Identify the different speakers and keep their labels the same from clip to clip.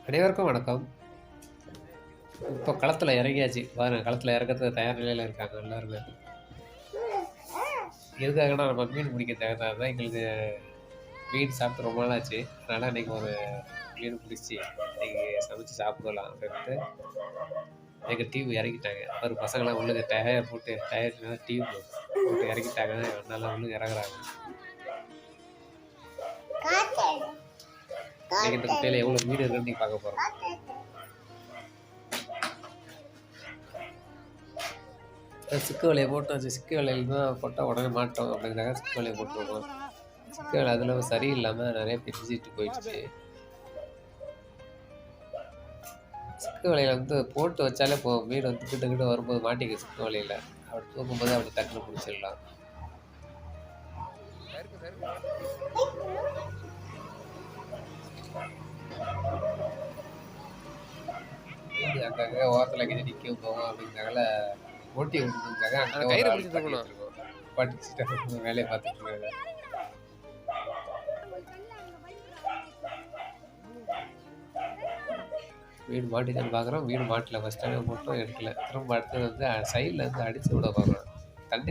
Speaker 1: அனைவருக்கும் வணக்கம். இப்போ களத்தில் இறங்கியாச்சு பாருங்க. களத்தில் இறக்கிறதுக்கு தயார் நிலையில் இருக்காங்க எல்லாருமே. எதுக்காகனா நம்ம மீன் பிடிக்க தயாராக தான். எங்களுக்கு மீன் சாப்பிட்டு ரொம்ப நாள் ஆச்சு. அதனால் இன்றைக்கி ஒரு மீன் பிடிச்சி இன்றைக்கி சமைச்சு சாப்பிடலாம் அப்படின்ட்டு எங்கள் டிவி இறக்கிட்டாங்க. ஒரு பசங்களாம் உள்ளுக்கு டயர் போட்டு டிவி போட்டு இறக்கிட்டாங்க. நல்லா உள்ளுக்கு இறங்குறாங்க. இன்றைக்கி இந்த குட்டையில் எவ்வளோ மீன் இருக்குன்னு நீங்கள் பார்க்க போகிறோம். சிக்கு வலையை போட்டோம். சிக்கு வலையில் தான் போட்டால் உடனே மாட்டோம் அப்படிங்கிறாங்க. சிக்கு வலையை போட்டுருவோம். சிக்கு வலை அதில் சரியில்லாமல் நிறைய பிரிச்சுட்டு போயிடுச்சு. சிக்கு வலையில் வந்து போட்டு வச்சாலே போதும். மீன் வந்து கிட்ட வரும்போது மாட்டிக்கு சிக்கு வலையில். அப்படி தூக்கும்போது அப்படி டக்குன்னு பிடிச்சிடலாம். மீன் அங்கங்கே ஓரத்தில் எங்கேயும் நிற்க போவோம் அப்படிங்கிறதால ஓட்டி விட்டுருக்காங்க. அங்கே கயிறு பிடிச்சி படிச்சுட்டு வேலையை பார்த்துட்டு இருக்காங்க. வீடு மாட்டிதான் பார்க்குறோம். வீடு மாட்டில் ஃபஸ்ட் டைம் மட்டும் எடுக்கல. திரும்ப அடுத்தது வந்து சைடில் இருந்து அடித்து விட பார்க்குறோம். தண்ணி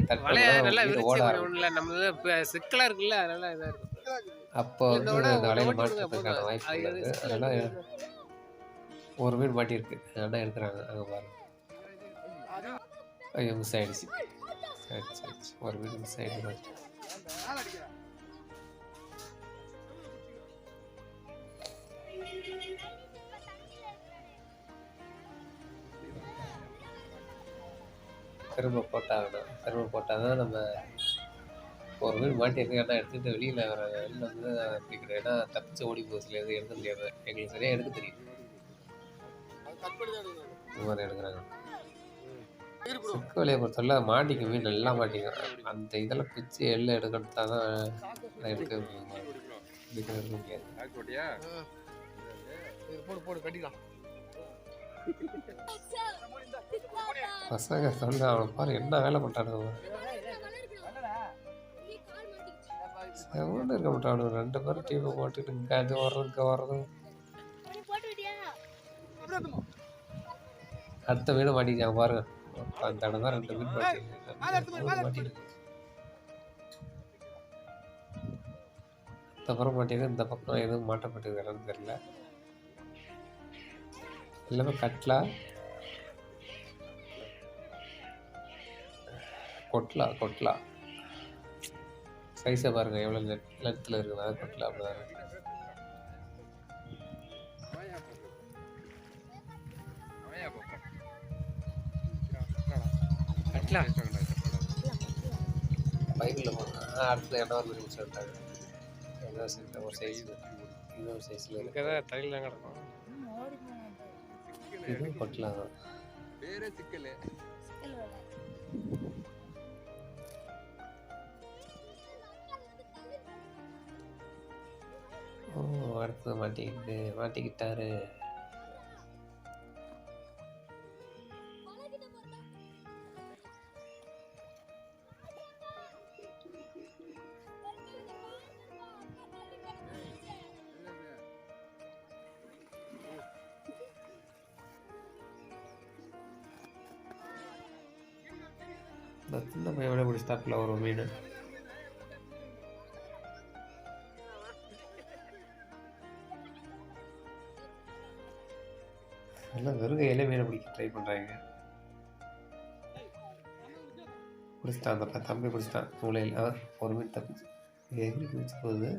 Speaker 1: சிக்கலாக இருக்குல்ல, அதனால இதாக இருக்கும். அப்போ வந்து அந்த வலையில் மாட்டுறதுக்கான வாய்ப்பு இருக்குது. அதனால் ஒரு மீன் மாட்டியிருக்கு. அண்ணா எடுக்கிறாங்க. அங்கே பாருங்க. ஐயோ மிஸ் ஆகிடுச்சு. ஒரு மீன் மிஸ் ஆகிடுச்சு. திரும்ப போட்டால் தான் நம்ம ஒரு மீன் மாட்டியிருக்கு. ஏன்னா எடுத்துகிட்டு வெளியில் வராங்க. வெளியில் வந்து பிடிக்கிறேன். ஏன்னா தப்பிச்சு ஓடி போக சில எதுவும் எடுக்க முடியாது. எங்களுக்கு சரியாக எடுக்க தெரியும். இந்த மாதிரி எடுக்கிறாங்க. சிக்கு வலையை பொறுத்தவரை மாட்டிக்கும். மீன் நல்லா மாட்டிக்கும். அந்த இதெல்லாம் பிச்சு எல்லாம் எடுக்கிறதா தான் எடுக்க முடியாது. பசங்க சொல்ல அவனை பாரு என்ன வேலை பண்ணுறானுங்க. செவன் இருக்க மாட்டானு. 2 பேரும் டிவி போட்டுட்டு இங்கே அது வர்றதும் இங்கே வர்றதும். அடுத்த மீன் மாட்டிக்காங்க பாருங்க. அந்த இடம் தான் 2 மீன் மாட்டிருக்கு. அப்புறம் மாட்டிருக்கு. இந்த பக்கம் எதுவும் மாட்டப்பட்டது இடம்னு தெரியல. எல்லாமே கட்லா கொட்லா சைஸை பாருங்க எவ்வளோ லென்த்தில் இருக்குது. அது கொட்லா அப்படிதான். பைபிளில் போனால் அடுத்த என்ன ஒரு மீன் சொல்லிட்டாங்க. ஒரு சைஸ் இன்னொரு சைஸில் இருக்கிறத தலையில் தான் கிடக்கும். இது கொட்லா தான். அடுத்தது மாட்டிக்கிட்டாரு. சின்ன பையன் விட பிடிச்சாப்பில் ஒரு மீன். எல்லாம் வெறுங்கையில மீனை பிடிக்க ட்ரை பண்ணுறாங்க. பிடிச்சிட்டான். அந்த தம்பி பிடிச்சிட்டான். மூளையில் ஒரு மீன் தப்பிச்சு எகிரி பிடிச்சி போகுது.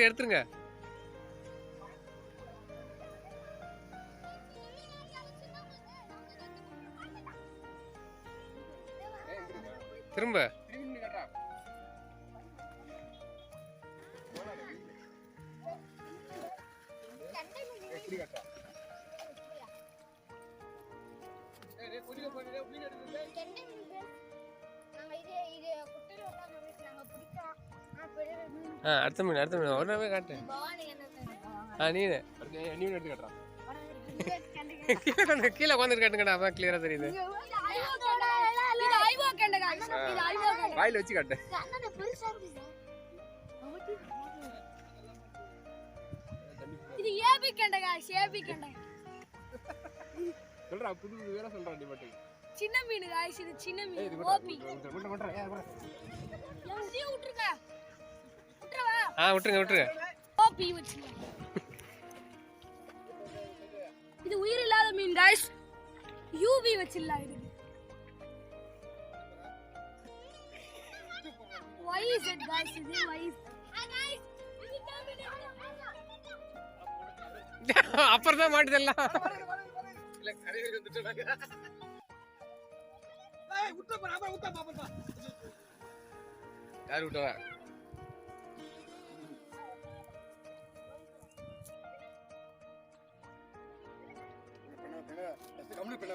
Speaker 1: எடுத்துருங்க. திரும்ப அடுத்த மீன் ஒன்றாவே காட்டு. நீனு எடுத்து காட்டுறான். கீழே உட்காந்துட்டு காட்டுங்கடா, அப்போ கிளியரா தெரியுது. வாயில வச்சு காட்டு.
Speaker 2: இது ஏபி கண்டகா, ஏபி கண்டகா.
Speaker 1: சொல்றா, புது வேற சொல்றா நீ மட்டும்.
Speaker 2: சின்ன மீன் गाइस, இது சின்ன மீன். ஓபி. விட்டுருங்க. விட்டுருங்க. ஓபி வச்சுங்க. இது உயிர் இல்லாத மீன் गाइस. யூவி வச்சிடலாம் இது. Why is it guys? இது why is guys?
Speaker 1: அப்புறம் தான் மாட்டுதெல்லாம். இல்ல கரையில வந்துட்டாங்க. ஏய் விட்டு பா. யார் விட்டவா? கம்ப்ளீட் பண்ண